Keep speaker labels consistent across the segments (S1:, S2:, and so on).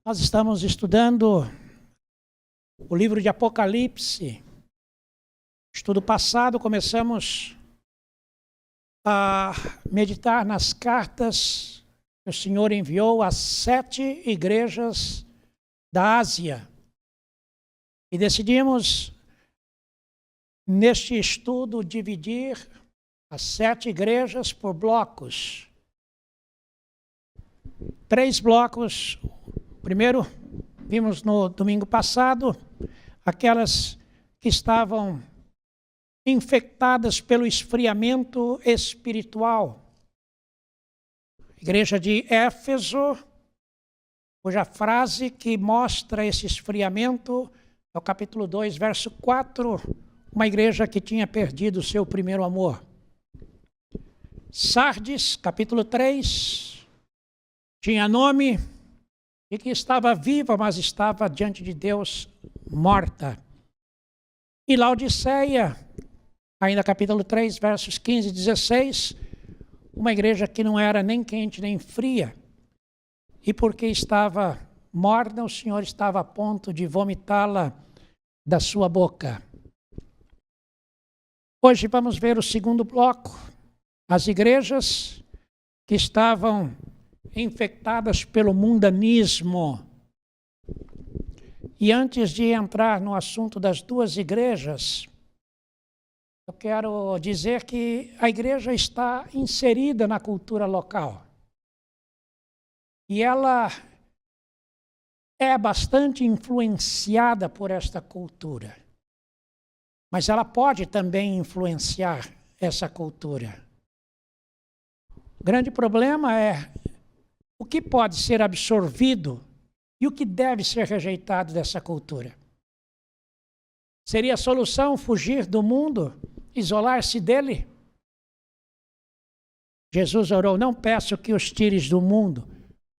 S1: Nós estamos estudando o livro de Apocalipse. Estudo passado, começamos a meditar nas cartas que o Senhor enviou às 7 igrejas da Ásia. E decidimos, neste estudo, dividir as 7 igrejas por blocos. 3 blocos. Primeiro, vimos no domingo passado, aquelas que estavam infectadas pelo esfriamento espiritual. A igreja de Éfeso, cuja frase que mostra esse esfriamento é o capítulo 2, verso 4, uma igreja que tinha perdido o seu primeiro amor. Sardes, capítulo 3, tinha nome e que estava viva, mas estava diante de Deus morta. E Laodiceia, ainda capítulo 3, versos 15 e 16, uma igreja que não era nem quente nem fria. E porque estava morna, o Senhor estava a ponto de vomitá-la da sua boca. Hoje vamos ver o segundo bloco, as igrejas que estavam infectadas pelo mundanismo. E antes de entrar no assunto das 2 igrejas, eu quero dizer que a igreja está inserida na cultura local. E ela é bastante influenciada por esta cultura. Mas ela pode também influenciar essa cultura. O grande problema é o que pode ser absorvido e o que deve ser rejeitado dessa cultura. Seria a solução fugir do mundo, isolar-se dele? Jesus orou: não peço que os tires do mundo,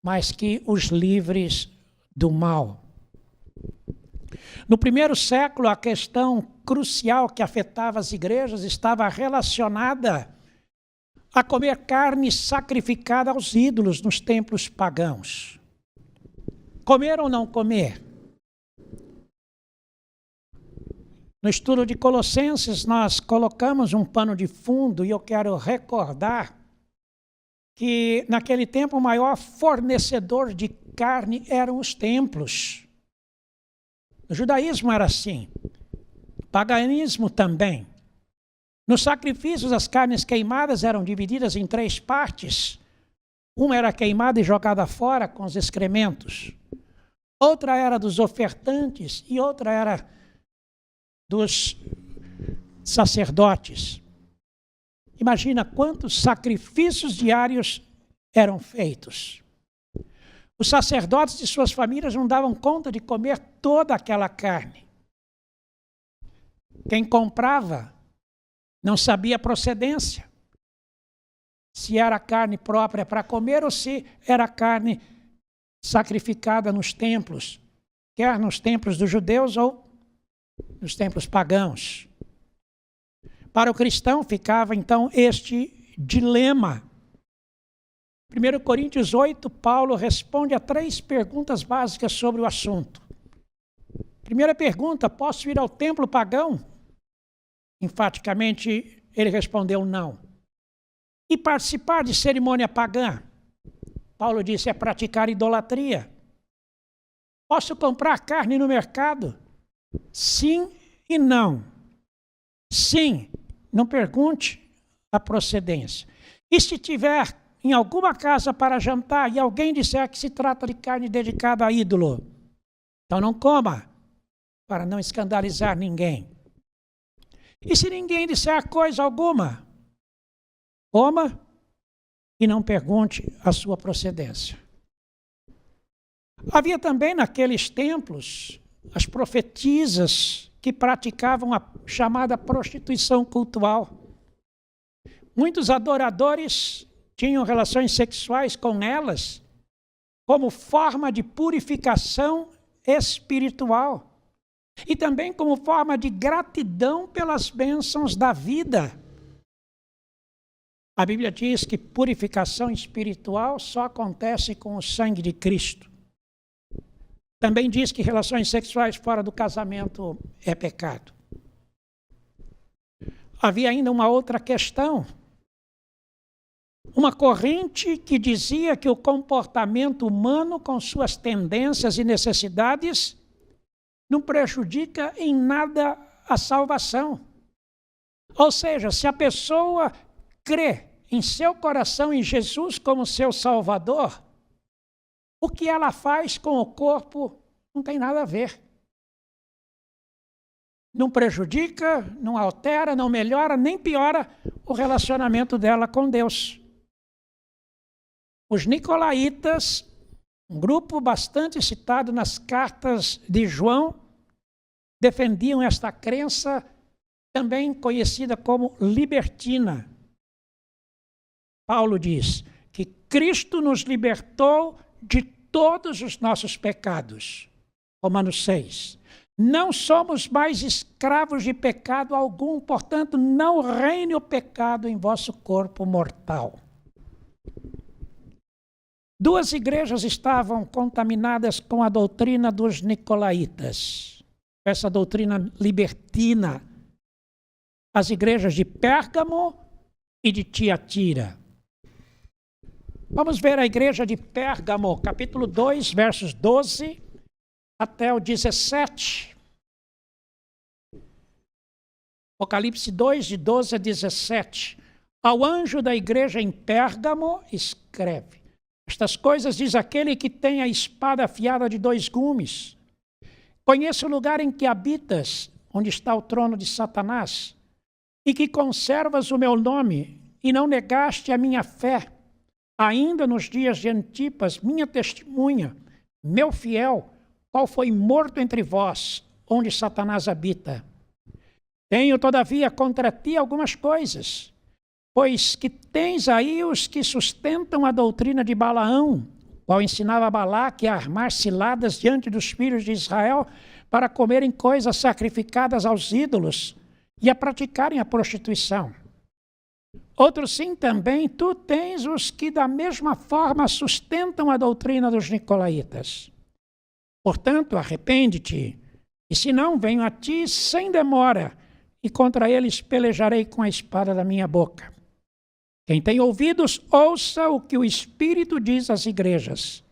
S1: mas que os livres do mal. No primeiro século, a questão crucial que afetava as igrejas estava relacionada a comer carne sacrificada aos ídolos nos templos pagãos. Comer ou não comer? No estudo de Colossenses, nós colocamos um pano de fundo e eu quero recordar que naquele tempo o maior fornecedor de carne eram os templos. No judaísmo era assim, no paganismo também. Nos sacrifícios, as carnes queimadas eram divididas em 3 partes. Uma era queimada e jogada fora com os excrementos. Outra era dos ofertantes e outra era dos sacerdotes. Imagina quantos sacrifícios diários eram feitos. Os sacerdotes e suas famílias não davam conta de comer toda aquela carne. Quem comprava não sabia a procedência. Se era carne própria para comer ou se era carne sacrificada nos templos, quer nos templos dos judeus ou nos templos pagãos. Para o cristão ficava então este dilema. 1 Coríntios 8, Paulo responde a 3 perguntas básicas sobre o assunto. Primeira pergunta: posso ir ao templo pagão? Enfaticamente, ele respondeu não. E participar de cerimônia pagã? Paulo disse: é praticar idolatria. Posso comprar carne no mercado? Sim e não. Sim, não pergunte a procedência. E se tiver em alguma casa para jantar e alguém disser que se trata de carne dedicada a ídolo, então não coma, para não escandalizar ninguém. E se ninguém disser coisa alguma, coma e não pergunte a sua procedência. Havia também naqueles templos as profetisas que praticavam a chamada prostituição cultual. Muitos adoradores tinham relações sexuais com elas como forma de purificação espiritual. E também como forma de gratidão pelas bênçãos da vida. A Bíblia diz que purificação espiritual só acontece com o sangue de Cristo. também diz que relações sexuais fora do casamento é pecado. Havia ainda uma outra questão. Uma corrente que dizia que o comportamento humano, com suas tendências e necessidades, não prejudica em nada a salvação. Ou seja, se a pessoa crê em seu coração em Jesus como seu Salvador, o que ela faz com o corpo não tem nada a ver. Não prejudica, não altera, não melhora, nem piora o relacionamento dela com Deus. Os nicolaítas, um grupo bastante citado nas cartas de João, defendiam esta crença, também conhecida como libertina. Paulo diz que Cristo nos libertou de todos os nossos pecados. Romanos 6. Não somos mais escravos de pecado algum, portanto, não reine o pecado em vosso corpo mortal. Duas igrejas estavam contaminadas com a doutrina dos nicolaítas, essa doutrina libertina, as igrejas de Pérgamo e de Tiatira. Vamos ver a igreja de Pérgamo, capítulo 2, versos 12 até o 17. Apocalipse 2, de 12 a 17. Ao anjo da igreja em Pérgamo, escreve: estas coisas diz aquele que tem a espada afiada de 2 gumes. Conheço o lugar em que habitas, onde está o trono de Satanás, e que conservas o meu nome, e não negaste a minha fé, ainda nos dias de Antipas, minha testemunha, meu fiel, qual foi morto entre vós, onde Satanás habita. Tenho, todavia, contra ti algumas coisas, pois que tens aí os que sustentam a doutrina de Balaão, qual ensinava a Balaque a armar ciladas diante dos filhos de Israel para comerem coisas sacrificadas aos ídolos e a praticarem a prostituição. Outro sim também, tu tens os que da mesma forma sustentam a doutrina dos nicolaítas. Portanto, arrepende-te, e se não, venho a ti sem demora, e contra eles pelejarei com a espada da minha boca. Quem tem ouvidos, ouça o que o Espírito diz às igrejas.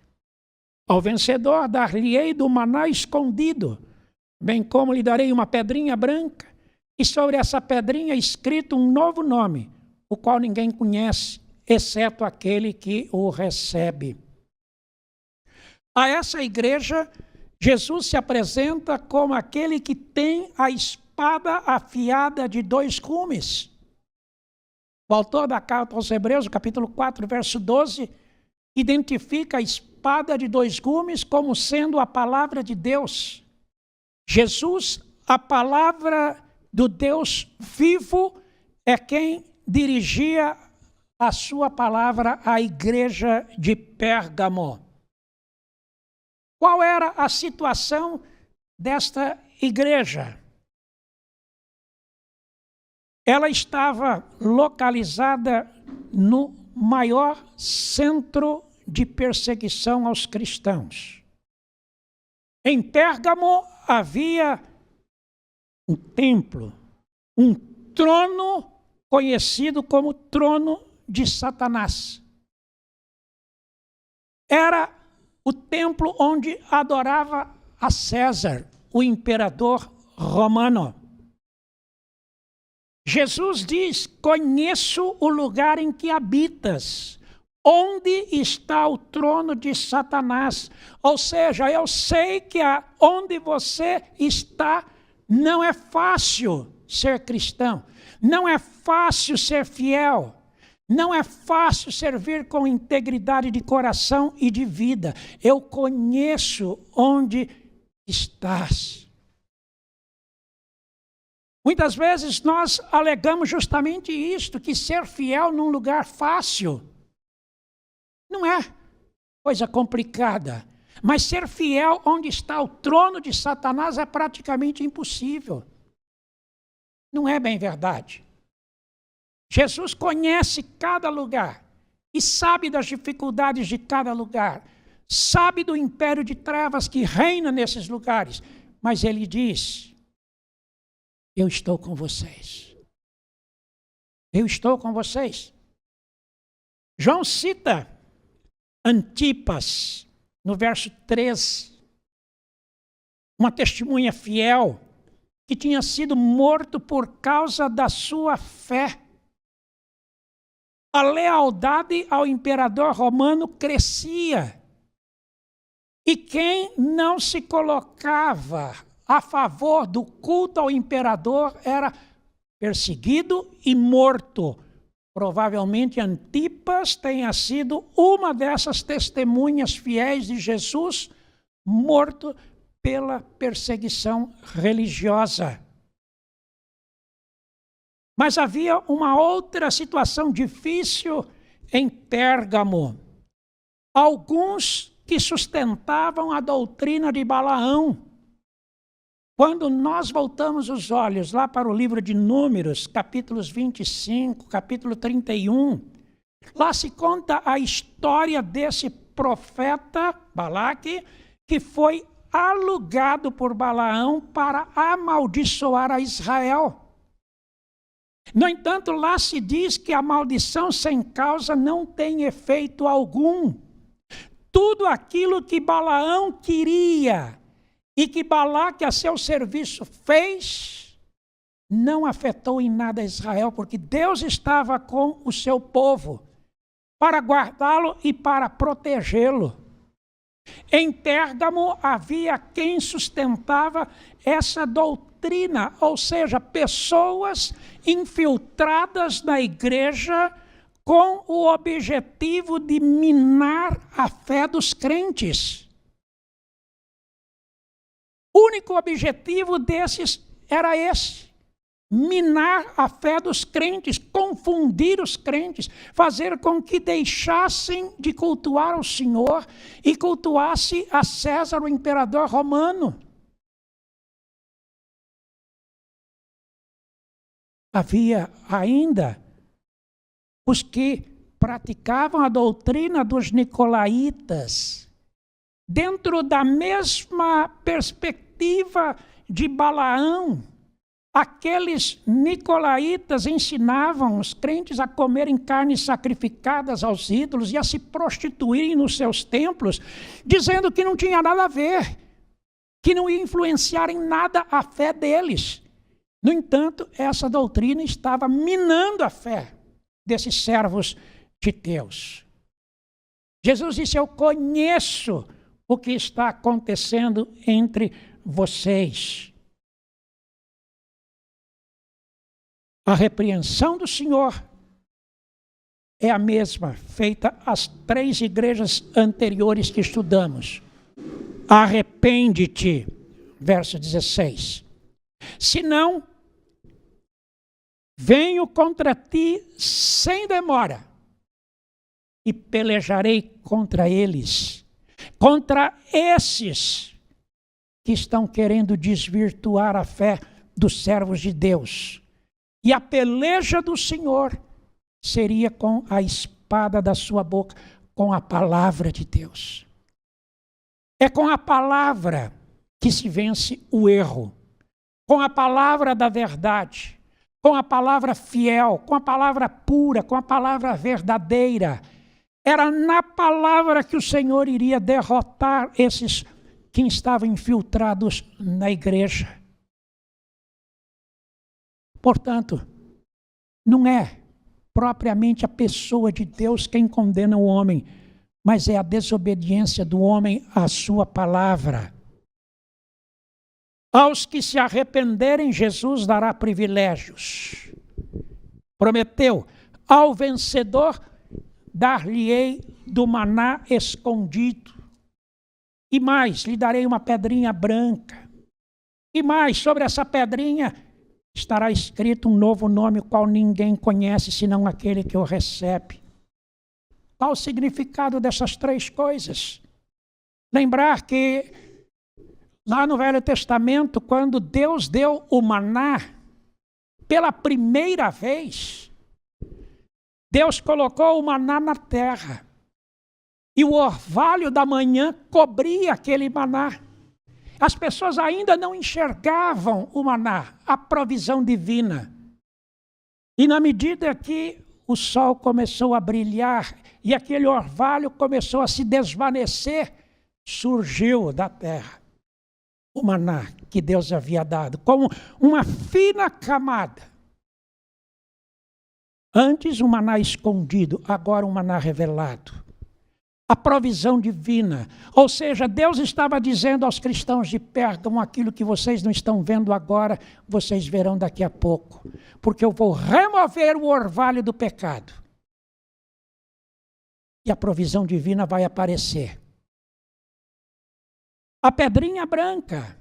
S1: Ao vencedor dar-lhe-ei do maná escondido, bem como lhe darei uma pedrinha branca, e sobre essa pedrinha escrito um novo nome, o qual ninguém conhece, exceto aquele que o recebe. A essa igreja, Jesus se apresenta como aquele que tem a espada afiada de 2 gumes. O autor da carta aos Hebreus, capítulo 4, verso 12, identifica a espada de 2 gumes como sendo a palavra de Deus. Jesus, a palavra do Deus vivo, é quem dirigia a sua palavra à igreja de Pérgamo. Qual era a situação desta igreja? Ela estava localizada no maior centro de perseguição aos cristãos. Em Pérgamo havia um templo, um trono conhecido como trono de Satanás. Era o templo onde adorava a César, o imperador romano. Jesus diz: conheço o lugar em que habitas, onde está o trono de Satanás. Ou seja, eu sei que onde você está não é fácil ser cristão, não é fácil ser fiel, não é fácil servir com integridade de coração e de vida. Eu conheço onde estás. Muitas vezes nós alegamos justamente isto, que ser fiel num lugar fácil não é coisa complicada. Mas ser fiel onde está o trono de Satanás é praticamente impossível. Não é bem verdade. Jesus conhece cada lugar e sabe das dificuldades de cada lugar. sabe do império de trevas que reina nesses lugares, mas ele diz: eu estou com vocês. Eu estou com vocês. João cita Antipas, no verso 13, uma testemunha fiel, que tinha sido morto por causa da sua fé. A lealdade ao imperador romano crescia. E quem não se colocava a favor do culto ao imperador era perseguido e morto. Provavelmente Antipas tenha sido uma dessas testemunhas fiéis de Jesus, morto pela perseguição religiosa. Mas havia uma outra situação difícil em Pérgamo. Alguns que sustentavam a doutrina de Balaão. Quando nós voltamos os olhos lá para o livro de Números, capítulos 25, capítulo 31, lá se conta a história desse profeta Balaque, que foi alugado por Balaão para amaldiçoar a Israel. No entanto, lá se diz que a maldição sem causa não tem efeito algum. Tudo aquilo que Balaão queria e que Balaque a seu serviço fez, não afetou em nada Israel, porque Deus estava com o seu povo para guardá-lo e para protegê-lo. Em Pérgamo havia quem sustentava essa doutrina, ou seja, pessoas infiltradas na igreja com o objetivo de minar a fé dos crentes. O único objetivo desses era esse: minar a fé dos crentes, confundir os crentes, fazer com que deixassem de cultuar o Senhor e cultuasse a César, o imperador romano. Havia ainda os que praticavam a doutrina dos nicolaítas, dentro da mesma perspectiva de Balaão. Aqueles nicolaítas ensinavam os crentes a comerem carnes sacrificadas aos ídolos e a se prostituírem nos seus templos, dizendo que não tinha nada a ver, que não ia influenciar em nada a fé deles. No entanto, essa doutrina estava minando a fé desses servos de Deus. Jesus disse: eu conheço o que está acontecendo entre vocês. A repreensão do Senhor é a mesma, feita às 3 igrejas anteriores que estudamos. Arrepende-te, verso 16. Senão, venho contra ti sem demora e pelejarei contra eles, contra esses que estão querendo desvirtuar a fé dos servos de Deus. E a peleja do Senhor seria com a espada da sua boca, com a palavra de Deus. É com a palavra que se vence o erro, com a palavra da verdade, com a palavra fiel, com a palavra pura, com a palavra verdadeira. Era na palavra que o Senhor iria derrotar esses que estavam infiltrados na igreja. Portanto, não é propriamente a pessoa de Deus quem condena o homem, mas é a desobediência do homem à sua palavra. Aos que se arrependerem, Jesus dará privilégios. Prometeu: ao vencedor dar-lhe-ei do maná escondido. E mais, lhe darei uma pedrinha branca. E mais, sobre essa pedrinha estará escrito um novo nome, o qual ninguém conhece, senão aquele que o recebe. Qual o significado dessas 3 coisas? Lembrar que lá no Velho Testamento, quando Deus deu o maná, pela primeira vez, Deus colocou o maná na terra. e o orvalho da manhã cobria aquele maná. As pessoas ainda não enxergavam o maná, a provisão divina. E na medida que o sol começou a brilhar e aquele orvalho começou a se desvanecer, surgiu da terra o maná que Deus havia dado, como uma fina camada. Antes um maná escondido, agora um maná revelado. A provisão divina. Ou seja, Deus estava dizendo aos cristãos de Pérgamo: aquilo que vocês não estão vendo agora, vocês verão daqui a pouco. Porque eu vou remover o orvalho do pecado. E a provisão divina vai aparecer. A pedrinha branca.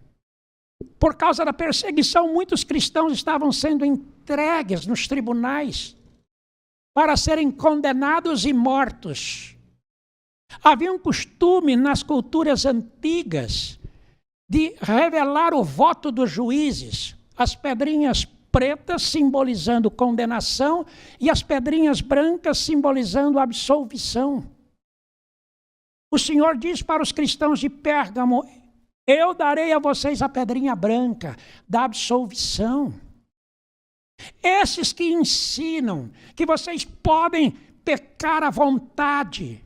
S1: Por causa da perseguição, muitos cristãos estavam sendo entregues nos tribunais para serem condenados e mortos. Havia um costume nas culturas antigas de revelar o voto dos juízes, as pedrinhas pretas simbolizando condenação e as pedrinhas brancas simbolizando absolvição. O Senhor diz para os cristãos de Pérgamo: eu darei a vocês a pedrinha branca da absolvição. Esses que ensinam que vocês podem pecar à vontade,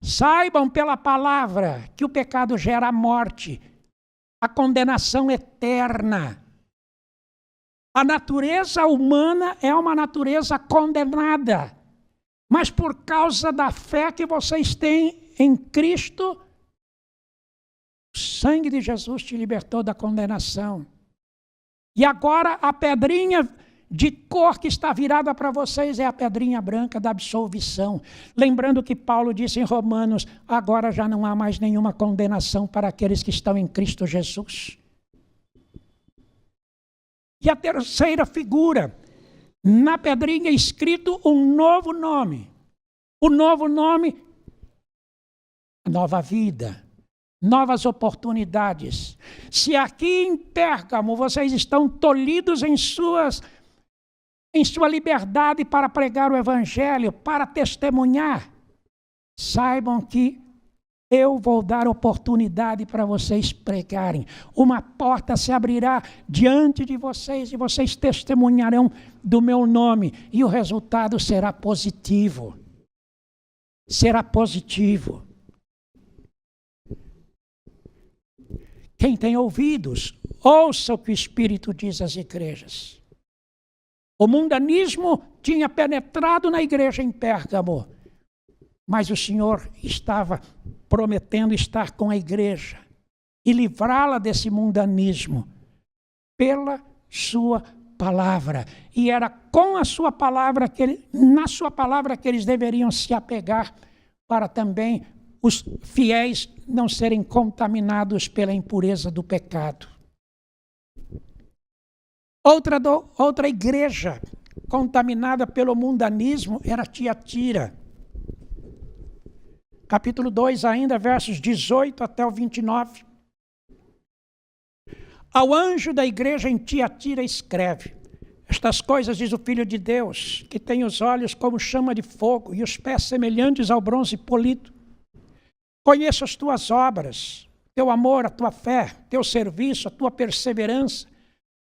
S1: saibam pela palavra que o pecado gera a morte, a condenação eterna. A natureza humana é uma natureza condenada, mas por causa da fé que vocês têm em Cristo, o sangue de Jesus te libertou da condenação. E agora a pedrinha de cor que está virada para vocês é a pedrinha branca da absolvição. Lembrando que Paulo disse em Romanos: agora já não há mais nenhuma condenação para aqueles que estão em Cristo Jesus. E a terceira figura, na pedrinha escrito um novo nome. O novo nome, nova vida, novas oportunidades. Se aqui em Pérgamo vocês estão tolhidos em sua liberdade para pregar o Evangelho, para testemunhar, saibam que eu vou dar oportunidade para vocês pregarem. Uma porta se abrirá diante de vocês e vocês testemunharão do meu nome. E o resultado será positivo. Será positivo. Quem tem ouvidos, ouça o que o Espírito diz às igrejas. O mundanismo tinha penetrado na igreja em Pérgamo, mas o Senhor estava prometendo estar com a igreja e livrá-la desse mundanismo pela sua palavra. E era com a sua palavra na sua palavra que eles deveriam se apegar para também os fiéis não serem contaminados pela impureza do pecado. Outra igreja contaminada pelo mundanismo era Tiatira. Capítulo 2 ainda, versos 18 até o 29. Ao anjo da igreja em Tiatira escreve: estas coisas diz o Filho de Deus, que tem os olhos como chama de fogo e os pés semelhantes ao bronze polido. Conheço as tuas obras, teu amor, a tua fé, teu serviço, a tua perseverança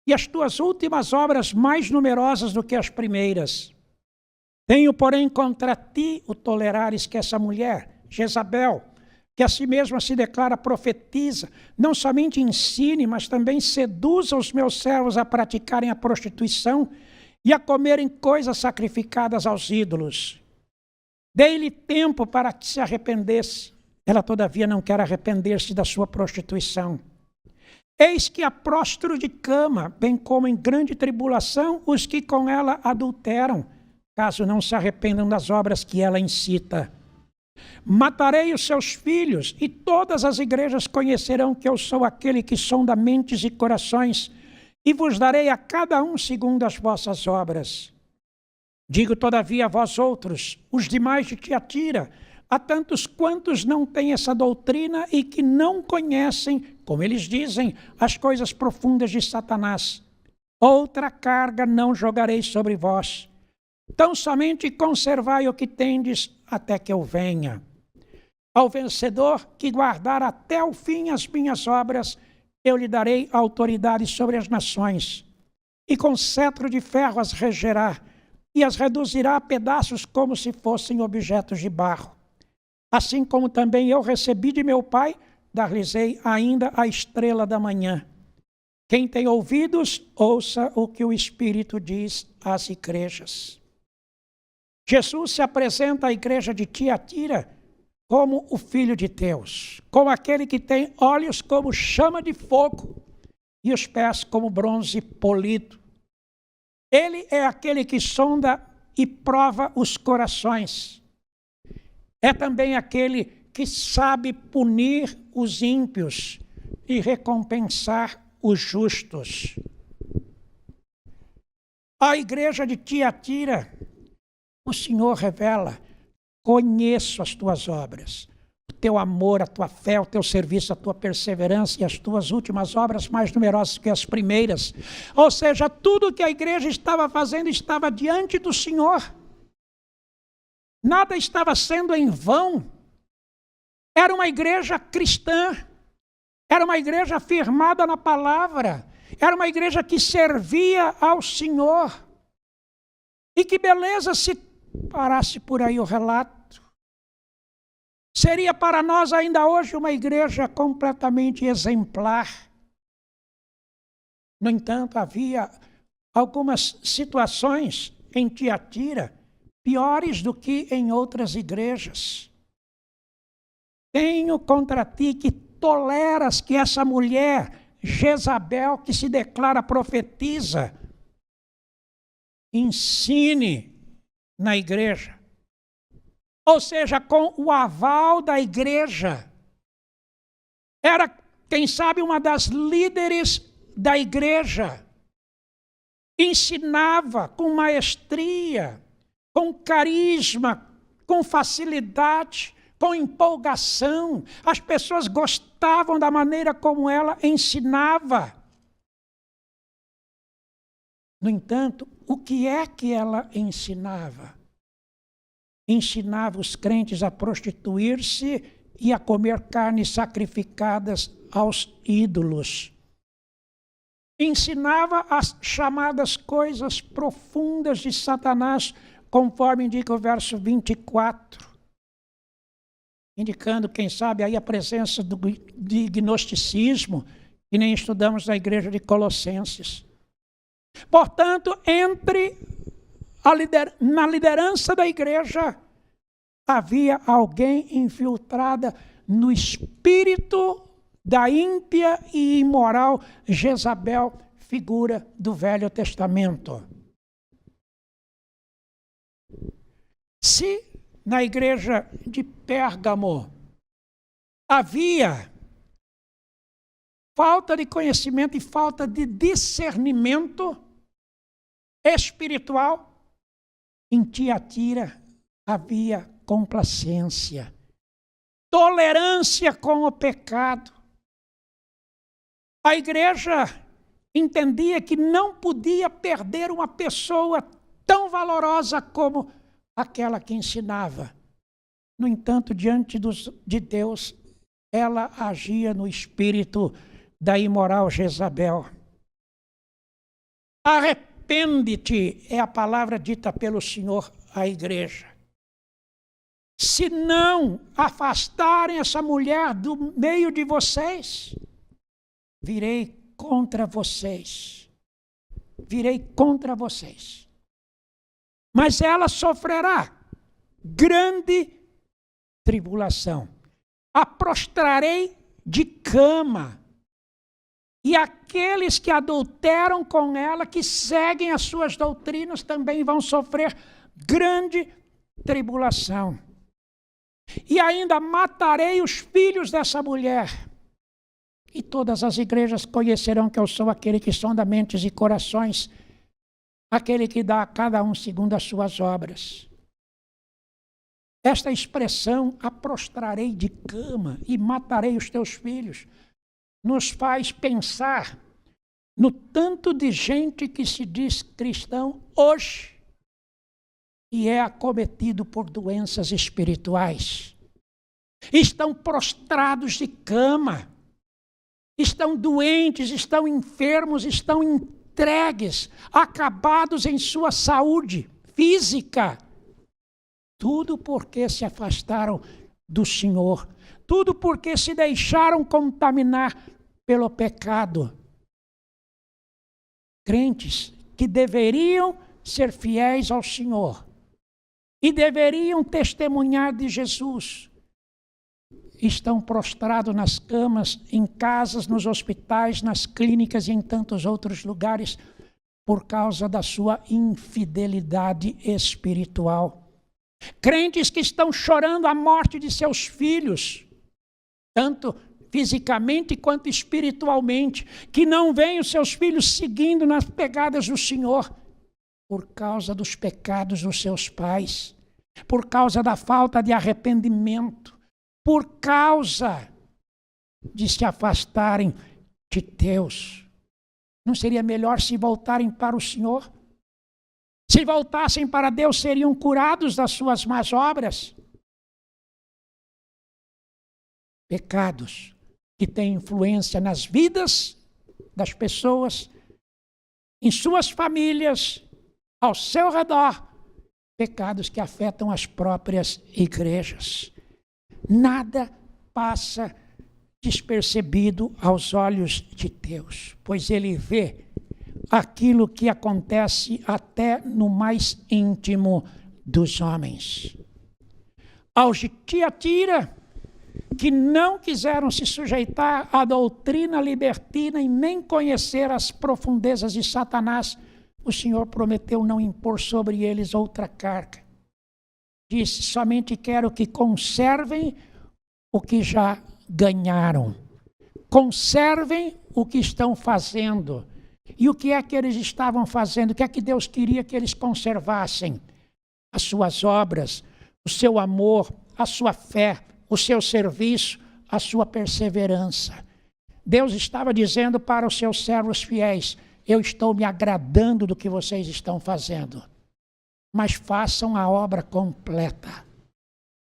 S1: e as tuas últimas obras mais numerosas do que as primeiras. Tenho, porém, contra ti o tolerares que essa mulher, Jezabel, que a si mesma se declara profetiza, não somente ensine, mas também seduza os meus servos a praticarem a prostituição e a comerem coisas sacrificadas aos ídolos. Dei-lhe tempo para que se arrependesse. Ela, todavia, não quer arrepender-se da sua prostituição. Eis que a prostro de cama, bem como em grande tribulação, os que com ela adulteram, caso não se arrependam das obras que ela incita. Matarei os seus filhos, e todas as igrejas conhecerão que eu sou aquele que sonda mentes e corações, e vos darei a cada um segundo as vossas obras. Digo, todavia, a vós outros, os demais de Tiatira, a tantos quantos não têm essa doutrina e que não conhecem, como eles dizem, as coisas profundas de Satanás. Outra carga não jogarei sobre vós. Tão somente conservai o que tendes até que eu venha. Ao vencedor que guardar até o fim as minhas obras, eu lhe darei autoridade sobre as nações, e com cetro de ferro as regerá, e as reduzirá a pedaços como se fossem objetos de barro. Assim como também eu recebi de meu Pai, dar-lhes-ei ainda a estrela da manhã. Quem tem ouvidos, ouça o que o Espírito diz às igrejas. Jesus se apresenta à igreja de Tiatira como o Filho de Deus, como aquele que tem olhos como chama de fogo e os pés como bronze polido. Ele é aquele que sonda e prova os corações. É também aquele que sabe punir os ímpios e recompensar os justos. A igreja de Tiatira, o Senhor revela: conheço as tuas obras, o teu amor, a tua fé, o teu serviço, a tua perseverança e as tuas últimas obras mais numerosas que as primeiras. Ou seja, tudo que a igreja estava fazendo estava diante do Senhor. Nada estava sendo em vão. Era uma igreja cristã, era uma igreja firmada na palavra, era uma igreja que servia ao Senhor. E que beleza se parasse por aí o relato. Seria para nós ainda hoje uma igreja completamente exemplar. No entanto, havia algumas situações em Tiatira piores do que em outras igrejas. Tenho contra ti que toleras que essa mulher, Jezabel, que se declara profetisa, ensine na igreja. Ou seja, com o aval da igreja. Era, quem sabe, uma das líderes da igreja. Ensinava com maestria, com carisma, com facilidade, com empolgação. As pessoas gostavam da maneira como ela ensinava. No entanto, o que é que ela ensinava? Ensinava os crentes a prostituir-se e a comer carnes sacrificadas aos ídolos. Ensinava as chamadas coisas profundas de Satanás, conforme indica o verso 24. Indicando, quem sabe, aí a presença de gnosticismo, que nem estudamos na igreja de Colossenses. Portanto, na liderança da igreja, havia alguém infiltrada no espírito da ímpia e imoral Jezabel, figura do Velho Testamento. Se na igreja de Pérgamo havia falta de conhecimento e falta de discernimento espiritual, em Tiatira havia complacência, tolerância com o pecado. A igreja entendia que não podia perder uma pessoa tão valorosa como aquela que ensinava. No entanto, diante de Deus, ela agia no espírito da imoral Jezabel. Arrepende-te é a palavra dita pelo Senhor à igreja. Se não afastarem essa mulher do meio de vocês, virei contra vocês. Virei contra vocês. Mas ela sofrerá grande tribulação. A prostrarei de cama. E aqueles que adulteram com ela, que seguem as suas doutrinas, também vão sofrer grande tribulação. E ainda matarei os filhos dessa mulher. E todas as igrejas conhecerão que eu sou aquele que sonda mentes e corações, aquele que dá a cada um segundo as suas obras. Esta expressão, a prostrarei de cama e matarei os teus filhos, nos faz pensar no tanto de gente que se diz cristão hoje e é acometido por doenças espirituais. estão prostrados de cama, estão doentes, estão enfermos, estão entregues, acabados em sua saúde física. Tudo porque se afastaram do Senhor. Tudo porque se deixaram contaminar pelo pecado. Crentes que deveriam ser fiéis ao Senhor e deveriam testemunhar de Jesus, estão prostrados nas camas, em casas, nos hospitais, nas clínicas e em tantos outros lugares por causa da sua infidelidade espiritual. Crentes que estão chorando a morte de seus filhos, tanto fisicamente quanto espiritualmente, que não veem os seus filhos seguindo nas pegadas do Senhor, por causa dos pecados dos seus pais, por causa da falta de arrependimento, por causa de se afastarem de Deus. Não seria melhor se voltarem para o Senhor? Se voltassem para Deus, seriam curados das suas más obras? Pecados que têm influência nas vidas das pessoas, em suas famílias, ao seu redor. Pecados que afetam as próprias igrejas. Nada passa despercebido aos olhos de Deus, pois Ele vê aquilo que acontece até no mais íntimo dos homens. Aos de Tiatira, que não quiseram se sujeitar à doutrina libertina e nem conhecer as profundezas de Satanás, o Senhor prometeu não impor sobre eles outra carga. Disse: somente quero que conservem o que já ganharam. Conservem o que estão fazendo. E o que é que eles estavam fazendo? O que é que Deus queria que eles conservassem? As suas obras, o seu amor, a sua fé, o seu serviço, a sua perseverança. Deus estava dizendo para os seus servos fiéis: eu estou me agradando do que vocês estão fazendo, mas façam a obra completa.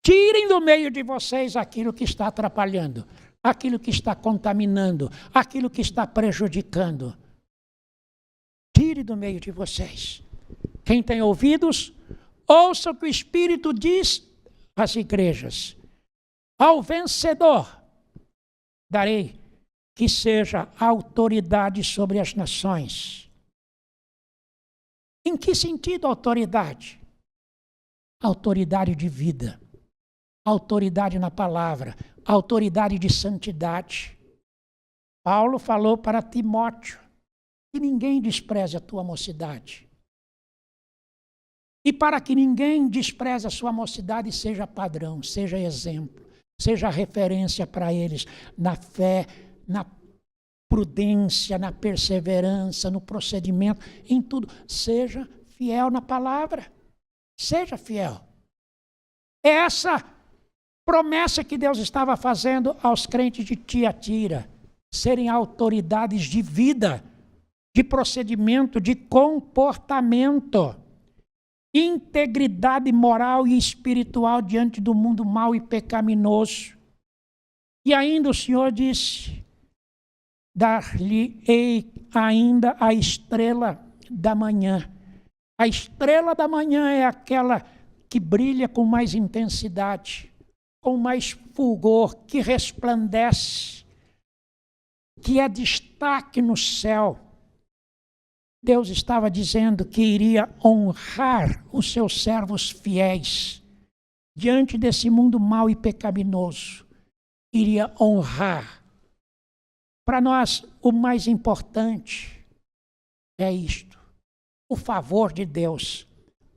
S1: Tirem do meio de vocês aquilo que está atrapalhando, aquilo que está contaminando, aquilo que está prejudicando. Tire do meio de vocês. Quem tem ouvidos, ouça o que o Espírito diz às igrejas. Ao vencedor darei que seja autoridade sobre as nações. Em que sentido autoridade? Autoridade de vida, autoridade na palavra, autoridade de santidade. Paulo falou para Timóteo que ninguém despreze a tua mocidade. E para que ninguém despreze a sua mocidade, seja padrão, seja exemplo, seja referência para eles na fé, na prudência, na perseverança, no procedimento, em tudo. Seja fiel na palavra. Seja fiel. É essa promessa que Deus estava fazendo aos crentes de Tiatira. Serem autoridades de vida, de procedimento, de comportamento. Integridade moral e espiritual diante do mundo mau e pecaminoso. E ainda o Senhor disse: dar-lhe-ei ainda a estrela da manhã. A estrela da manhã é aquela que brilha com mais intensidade, com mais fulgor, que resplandece, que é destaque no céu. Deus estava dizendo que iria honrar os seus servos fiéis diante desse mundo mau e pecaminoso. Iria honrar. Para nós, o mais importante é isto: o favor de Deus,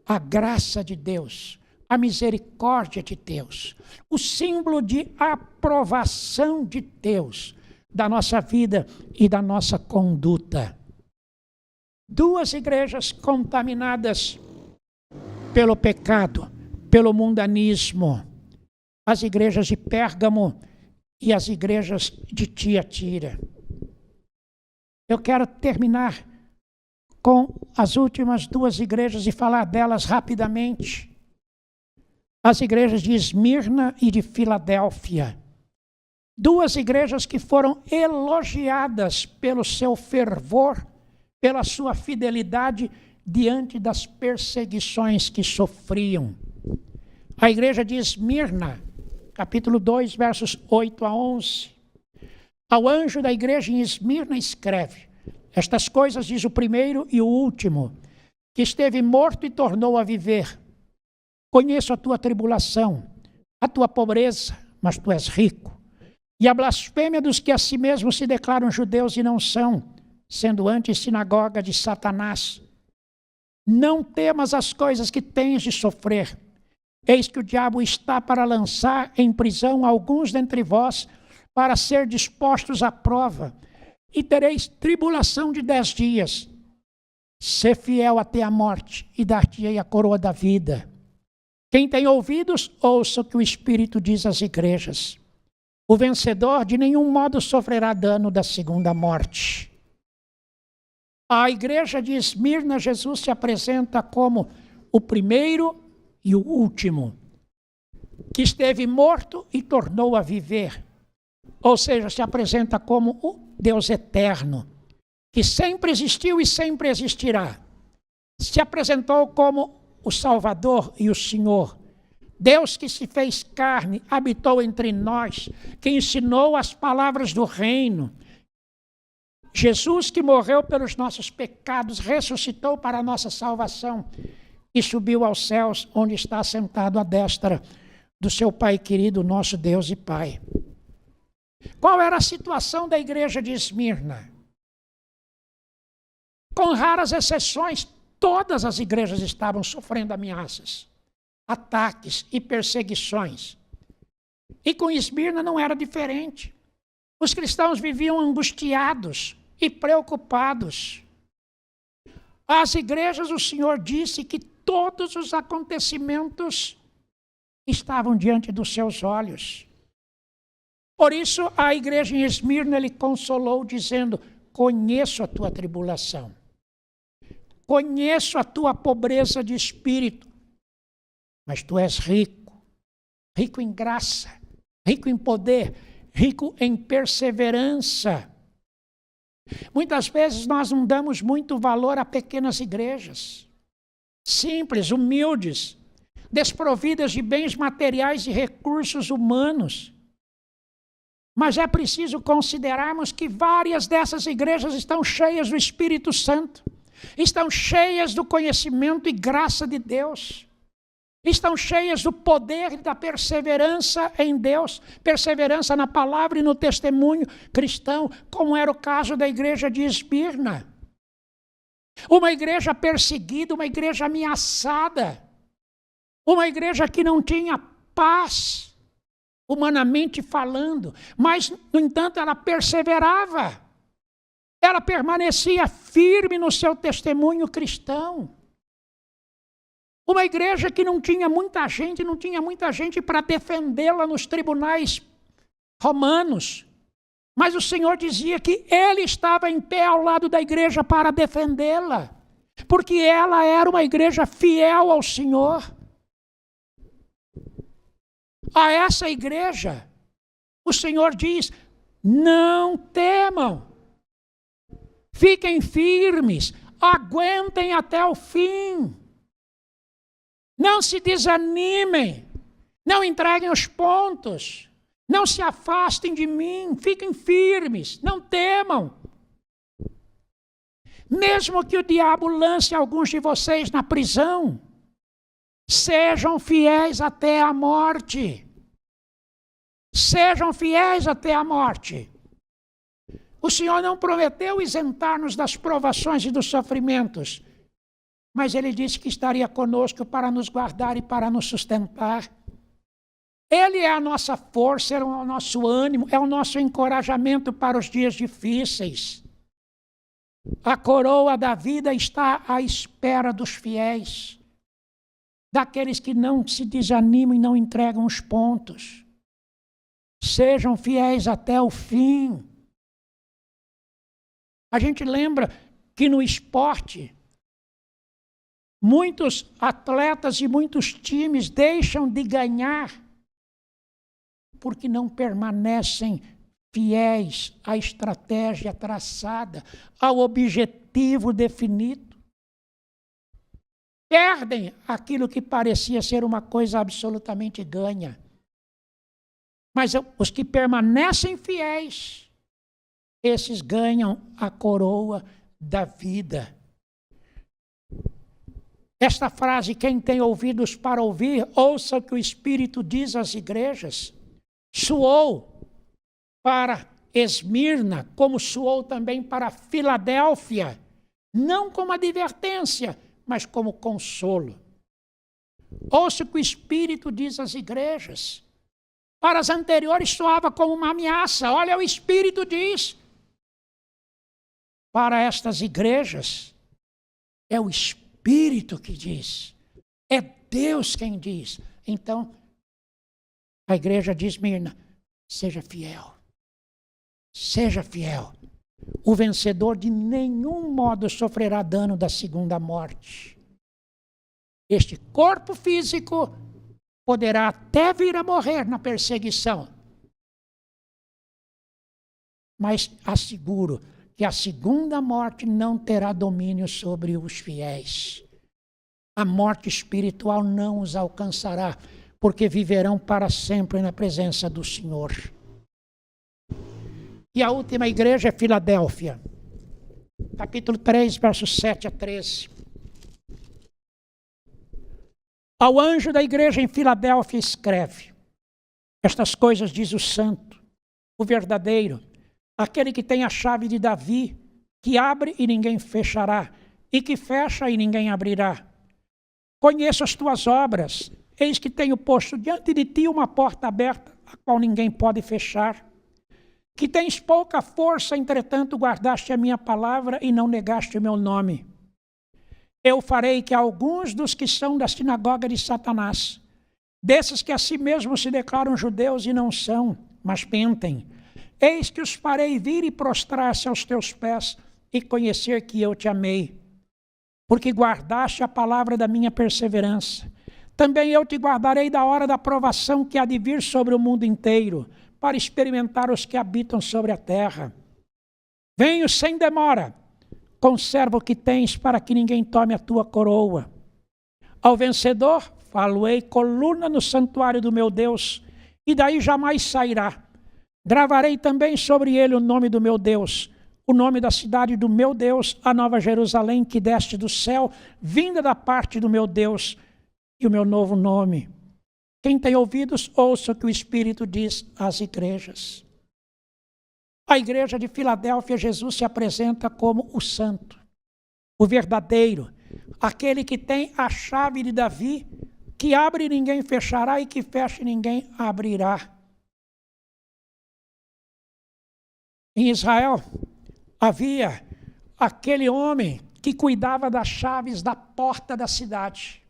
S1: a graça de Deus, a misericórdia de Deus, o símbolo de aprovação de Deus da nossa vida e da nossa conduta. Duas igrejas contaminadas pelo pecado, pelo mundanismo, as igrejas de Pérgamo e as igrejas de Tiatira. Eu quero terminar com as últimas duas igrejas e falar delas rapidamente. as igrejas de Esmirna e de Filadélfia. Duas igrejas que foram elogiadas pelo seu fervor, pela sua fidelidade diante das perseguições que sofriam. A igreja de Esmirna, capítulo 2, versos 8 a 11. Ao anjo da igreja em Esmirna escreve: estas coisas diz o primeiro e o último, que esteve morto e tornou a viver. Conheço a tua tribulação, a tua pobreza, mas tu és rico, e a blasfêmia dos que a si mesmos se declaram judeus e não são, sendo antes sinagoga de Satanás. Não temas as coisas que tens de sofrer. Eis que o diabo está para lançar em prisão alguns dentre vós, para ser dispostos à prova, e tereis tribulação de 10 dias. Sê fiel até a morte, e dar-te-ei a coroa da vida. Quem tem ouvidos, ouça o que o Espírito diz às igrejas. O vencedor de nenhum modo sofrerá dano da segunda morte. A igreja de Esmirna, Jesus se apresenta como o primeiro e o último, que esteve morto e tornou a viver. Ou seja, se apresenta como o Deus eterno, que sempre existiu e sempre existirá. Se apresentou como o Salvador e o Senhor. Deus que se fez carne, habitou entre nós, que ensinou as palavras do reino. Jesus que morreu pelos nossos pecados, ressuscitou para a nossa salvação e subiu aos céus, onde está sentado à destra do seu Pai querido, nosso Deus e Pai. Qual era a situação da igreja de Esmirna? Com raras exceções, todas as igrejas estavam sofrendo ameaças, ataques e perseguições. E com Esmirna não era diferente. Os cristãos viviam angustiados e preocupados. Às igrejas o Senhor disse que todos os acontecimentos estavam diante dos seus olhos. Por isso a igreja em Esmirna ele consolou dizendo: conheço a tua tribulação. Conheço a tua pobreza de espírito, mas tu és rico, rico em graça, rico em poder, rico em perseverança. Muitas vezes nós não damos muito valor a pequenas igrejas, simples, humildes, desprovidas de bens materiais e recursos humanos. Mas é preciso considerarmos que várias dessas igrejas estão cheias do Espírito Santo, estão cheias do conhecimento e graça de Deus, estão cheias do poder e da perseverança em Deus, perseverança na palavra e no testemunho cristão, como era o caso da igreja de Esmirna. Uma igreja perseguida, uma igreja ameaçada, uma igreja que não tinha paz, humanamente falando, mas, no entanto, ela perseverava. Ela permanecia firme no seu testemunho cristão. Uma igreja que não tinha muita gente para defendê-la nos tribunais romanos. Mas o Senhor dizia que Ele estava em pé ao lado da igreja para defendê-la, porque ela era uma igreja fiel ao Senhor. A essa igreja, o Senhor diz: não temam. Fiquem firmes, aguentem até o fim. Não se desanimem, não entreguem os pontos, não se afastem de mim, fiquem firmes, não temam. Mesmo que o diabo lance alguns de vocês na prisão, sejam fiéis até a morte. Sejam fiéis até a morte. O Senhor não prometeu isentar-nos das provações e dos sofrimentos, mas Ele disse que estaria conosco para nos guardar e para nos sustentar. Ele é a nossa força, é o nosso ânimo, é o nosso encorajamento para os dias difíceis. A coroa da vida está à espera dos fiéis, daqueles que não se desanimam e não entregam os pontos. Sejam fiéis até o fim. A gente lembra que no esporte, Muitos atletas e muitos times deixam de ganhar porque não permanecem fiéis à estratégia traçada, ao objetivo definido. Perdem aquilo que parecia ser uma coisa absolutamente ganha. Mas os que permanecem fiéis, esses ganham a coroa da vida. Esta frase, quem tem ouvidos para ouvir, ouça o que o Espírito diz às igrejas, soou para Esmirna, como soou também para Filadélfia, não como advertência, mas como consolo. Ouça o que o Espírito diz às igrejas. Para as anteriores soava como uma ameaça. Olha, o Espírito diz. Para estas igrejas, é o Espírito que diz. É Deus quem diz. Então, a igreja de Esmirna, seja fiel. Seja fiel. O vencedor de nenhum modo sofrerá dano da segunda morte. Este corpo físico poderá até vir a morrer na perseguição. Mas asseguro que a segunda morte não terá domínio sobre os fiéis. A morte espiritual não os alcançará, porque viverão para sempre na presença do Senhor. E a última igreja é Filadélfia. Capítulo 3, versos 7 a 13. Ao anjo da igreja em Filadélfia escreve: estas coisas diz o santo, o verdadeiro, aquele que tem a chave de Davi, que abre e ninguém fechará, e que fecha e ninguém abrirá. Conheço as tuas obras, eis que tenho posto diante de ti uma porta aberta, a qual ninguém pode fechar. Que tens pouca força, entretanto guardaste a minha palavra e não negaste o meu nome. Eu farei que alguns dos que são da sinagoga de Satanás, desses que a si mesmos se declaram judeus e não são, mas mentem, eis que os farei vir e prostrar-se aos teus pés e conhecer que eu te amei, porque guardaste a palavra da minha perseverança. Também eu te guardarei da hora da provação que há de vir sobre o mundo inteiro, para experimentar os que habitam sobre a terra. Venho sem demora, conserva o que tens para que ninguém tome a tua coroa. Ao vencedor, falo-ei coluna no santuário do meu Deus, e daí jamais sairá. Gravarei também sobre ele o nome do meu Deus, o nome da cidade do meu Deus, a nova Jerusalém que desce do céu, vinda da parte do meu Deus, e o meu novo nome. Quem tem ouvidos, ouça o que o Espírito diz às igrejas. A igreja de Filadélfia, Jesus se apresenta como o santo, o verdadeiro, aquele que tem a chave de Davi, que abre e ninguém fechará e que fecha e ninguém abrirá. Em Israel, havia aquele homem que cuidava das chaves da porta da cidade.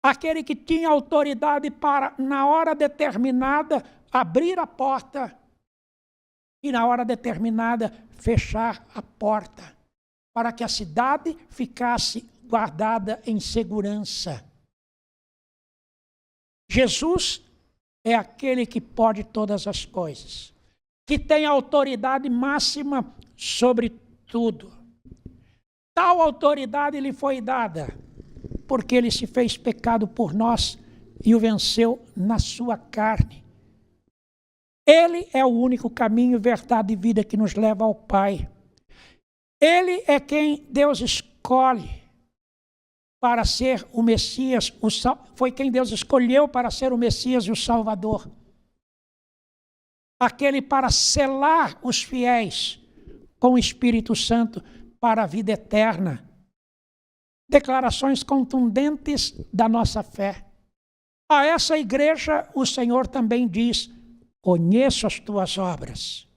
S1: Aquele que tinha autoridade para, na hora determinada, abrir a porta e, na hora determinada, fechar a porta, para que a cidade ficasse guardada em segurança. Jesus é aquele que pode todas as coisas, que tem autoridade máxima sobre tudo. Tal autoridade lhe foi dada, porque ele se fez pecado por nós e o venceu na sua carne. Ele é o único caminho, verdade e vida que nos leva ao Pai. Ele é quem Deus escolhe para ser o Messias, foi quem Deus escolheu para ser o Messias e o Salvador. Aquele para selar os fiéis com o Espírito Santo para a vida eterna. Declarações contundentes da nossa fé. A essa igreja o Senhor também diz: conheço as tuas obras.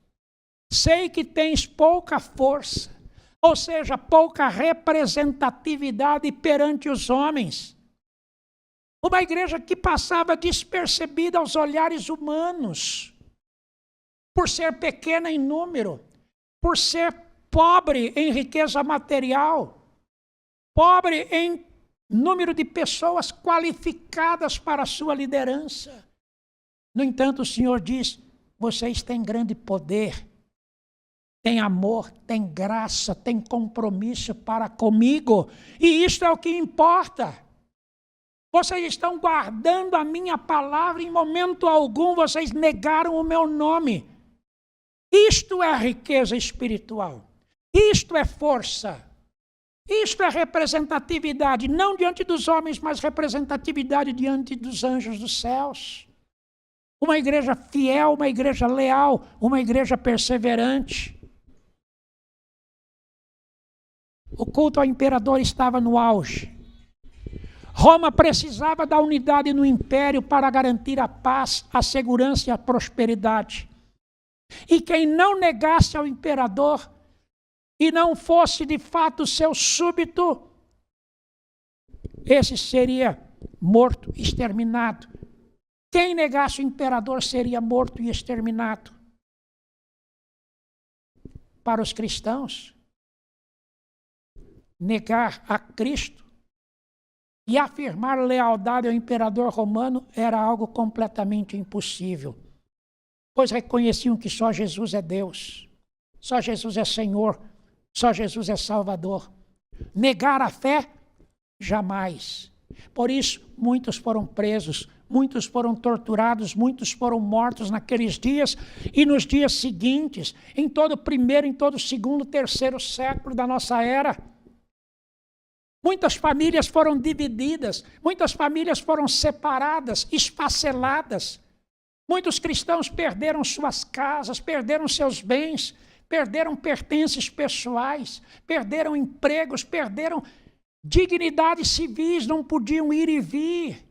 S1: Sei que tens pouca força, ou seja, pouca representatividade perante os homens. Uma igreja que passava despercebida aos olhares humanos, por ser pequena em número, por ser pobre em riqueza material, pobre em número de pessoas qualificadas para a sua liderança. No entanto, o Senhor diz: vocês têm grande poder, têm amor, têm graça, têm compromisso para comigo, e isto é o que importa. Vocês estão guardando a minha palavra, em momento algum vocês negaram o meu nome. Isto é riqueza espiritual, isto é força, isto é representatividade, não diante dos homens, mas representatividade diante dos anjos dos céus. Uma igreja fiel, uma igreja leal, uma igreja perseverante. O culto ao imperador estava no auge. Roma precisava da unidade no império para garantir a paz, a segurança e a prosperidade. E quem não negasse ao imperador e não fosse de fato seu súbdito, esse seria morto, exterminado. Quem negasse o imperador seria morto e exterminado. Para os cristãos, negar a Cristo e afirmar lealdade ao imperador romano era algo completamente impossível, pois reconheciam que só Jesus é Deus, só Jesus é Senhor, só Jesus é Salvador. Negar a fé, jamais. Por isso, muitos foram presos, muitos foram torturados, muitos foram mortos naqueles dias e nos dias seguintes, em todo o primeiro, em todo o segundo, terceiro século da nossa era. Muitas famílias foram divididas, muitas famílias foram separadas, esfaceladas. Muitos cristãos perderam suas casas, perderam seus bens, perderam pertences pessoais, perderam empregos, perderam dignidades civis, não podiam ir e vir,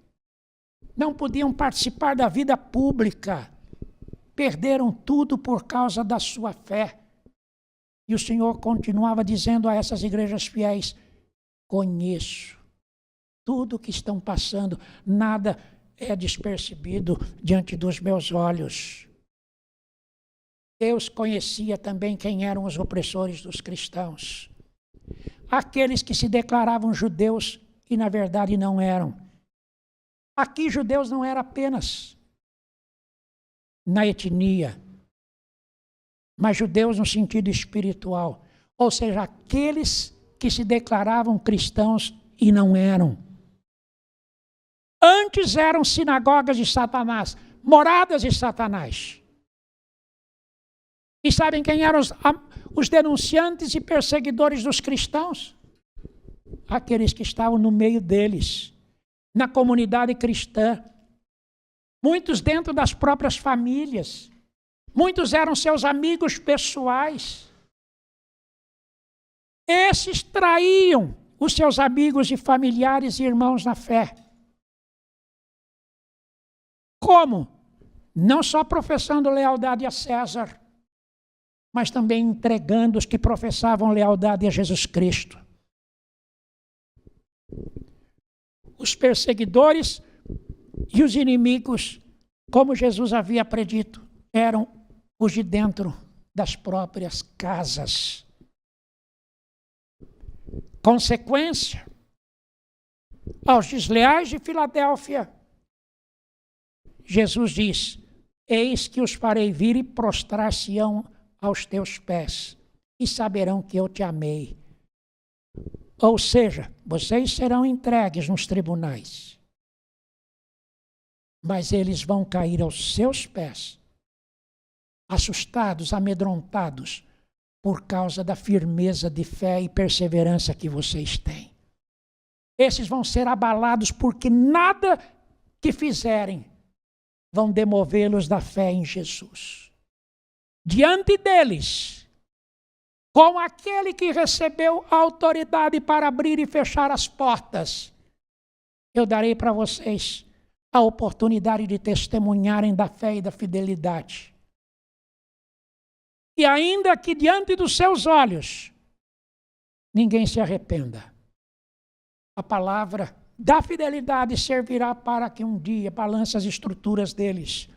S1: não podiam participar da vida pública. Perderam tudo por causa da sua fé. E o Senhor continuava dizendo a essas igrejas fiéis: conheço tudo o que estão passando, nada é despercebido diante dos meus olhos. Deus conhecia também quem eram os opressores dos cristãos. Aqueles que se declaravam judeus e na verdade não eram. Aqui judeus não era apenas na etnia, mas judeus no sentido espiritual. Ou seja, aqueles que se declaravam cristãos e não eram. Antes eram sinagogas de Satanás, moradas de Satanás. E sabem quem eram os denunciantes e perseguidores dos cristãos? Aqueles que estavam no meio deles, na comunidade cristã. Muitos dentro das próprias famílias. Muitos eram seus amigos pessoais. Esses traíam os seus amigos e familiares e irmãos na fé. Como? Não só professando lealdade a César, mas também entregando os que professavam lealdade a Jesus Cristo. Os perseguidores e os inimigos, como Jesus havia predito, eram os de dentro das próprias casas. Consequência, aos desleais de Filadélfia, Jesus diz: eis que os farei vir e prostrar-se-ão aos teus pés, e saberão que eu te amei. Ou seja, vocês serão entregues nos tribunais, mas eles vão cair aos seus pés, assustados, amedrontados, por causa da firmeza de fé e perseverança que vocês têm. Esses vão ser abalados porque nada que fizerem vão demovê-los da fé em Jesus. Diante deles, com aquele que recebeu a autoridade para abrir e fechar as portas, eu darei para vocês a oportunidade de testemunharem da fé e da fidelidade. E ainda que diante dos seus olhos, ninguém se arrependa. A palavra da fidelidade servirá para que um dia balance as estruturas deles.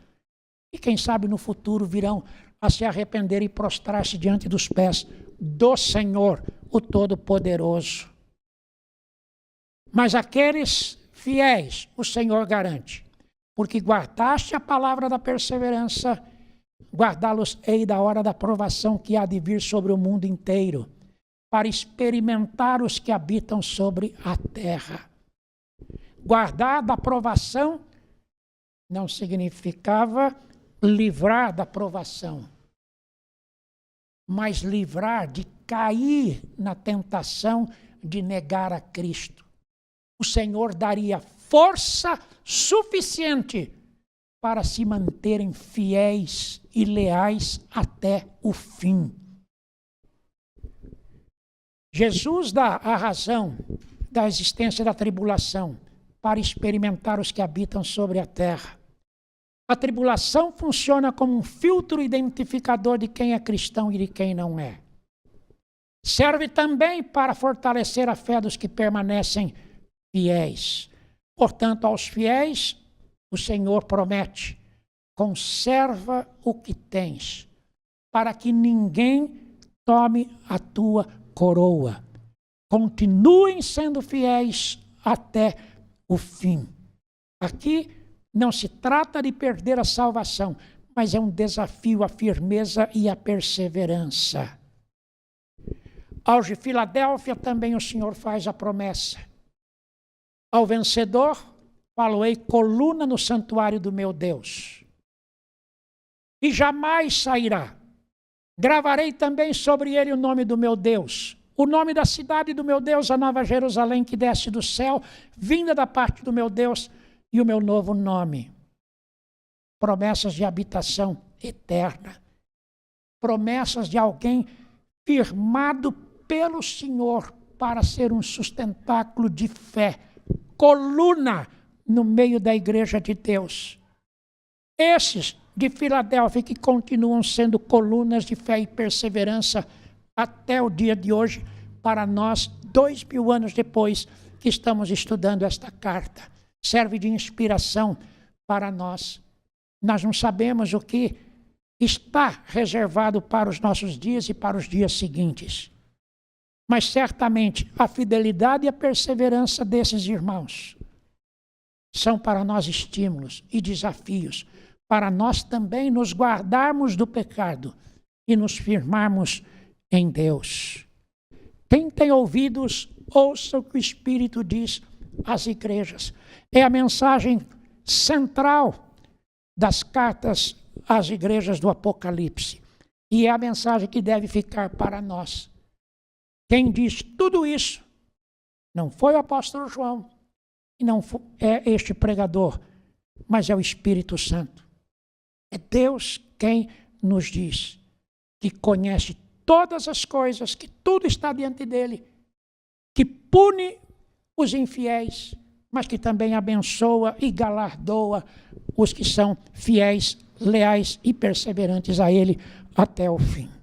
S1: E quem sabe no futuro virão a se arrepender e prostrar-se diante dos pés do Senhor, o Todo-Poderoso. Mas aqueles fiéis, o Senhor garante, porque guardaste a palavra da perseverança, guardá-los-ei da hora da provação que há de vir sobre o mundo inteiro, para experimentar os que habitam sobre a terra. Guardar da provação não significava livrar da provação, mas livrar de cair na tentação de negar a Cristo. O Senhor daria força suficiente para se manterem fiéis e leais até o fim. Jesus dá a razão da existência da tribulação para experimentar os que habitam sobre a terra. A tribulação funciona como um filtro identificador de quem é cristão e de quem não é. Serve também para fortalecer a fé dos que permanecem fiéis. Portanto, aos fiéis, o Senhor promete: conserva o que tens, para que ninguém tome a tua coroa. Continuem sendo fiéis até o fim. Aqui não se trata de perder a salvação, mas é um desafio à firmeza e à perseverança. Aos de Filadélfia também o Senhor faz a promessa: ao vencedor faloei coluna no santuário do meu Deus, e jamais sairá. Gravarei também sobre ele o nome do meu Deus, o nome da cidade do meu Deus, a nova Jerusalém que desce do céu, vinda da parte do meu Deus, e o meu novo nome. Promessas de habitação eterna. Promessas de alguém firmado pelo Senhor para ser um sustentáculo de fé, coluna no meio da igreja de Deus. Esses de Filadélfia que continuam sendo colunas de fé e perseverança até o dia de hoje, para nós, 2000 anos depois que estamos estudando esta carta. Serve de inspiração para nós. Nós não sabemos o que está reservado para os nossos dias e para os dias seguintes. Mas certamente a fidelidade e a perseverança desses irmãos são para nós estímulos e desafios, para nós também nos guardarmos do pecado e nos firmarmos em Deus. Quem tem ouvidos, ouça o que o Espírito diz às igrejas. É a mensagem central das cartas às igrejas do Apocalipse. E é a mensagem que deve ficar para nós. Quem diz tudo isso não foi o apóstolo João, e não é este pregador, mas é o Espírito Santo. É Deus quem nos diz que conhece todas as coisas, que tudo está diante dele, que pune os infiéis, mas que também abençoa e galardoa os que são fiéis, leais e perseverantes a ele até o fim.